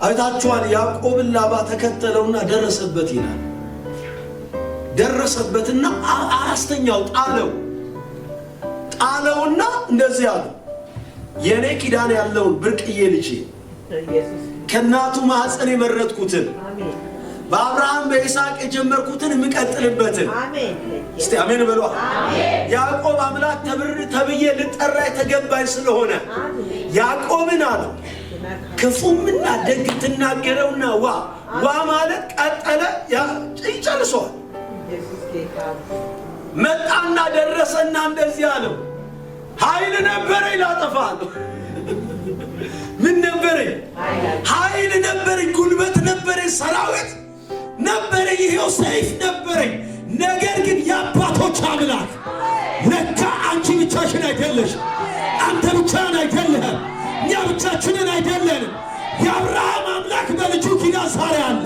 አይታችኋል። ያዕቆብን ላባ ተከተለውና ደረሰበት ይላል። ደረሰበትና አራስተኛው ጣለውና እንደዚህ አለ፣ የኔ ኪዳን ያለውን ብርቅዬ ልጅ ከናቱ ማህፀን የመረጥኩትን በአብርሃም በይስሐቅ የጀመርኩትን የምቀጥልበትን እስቲ አሜን በሉ። ያዕቆብ አምላክ ተብዬ ልጠራ የተገባኝ ስለሆነ ያዕቆብን አለ ክፉምና ደግ ትናገረውና ዋ ማለት ቀጠለ ይጨርሰዋል። መጣና ደረሰና እንደዚህ አለው፣ ኃይል ነበረኝ ላጠፋለሁ። ምን ነበረኝ? ኃይል ነበረኝ፣ ጉልበት ነበረኝ፣ ሰራዊት ነበረኝ፣ ይሄው ሰይፍ ነበረኝ። ነገር ግን የአባቶች አምላክ ለካ አንቺ ብቻሽን አይደለሽ፣ አንተ ብቻህን አይደለህም፣ እኛ ብቻችንን አይደለንም። የአብርሃም አምላክ በልጁ ኪዳን ዛሬ አለ።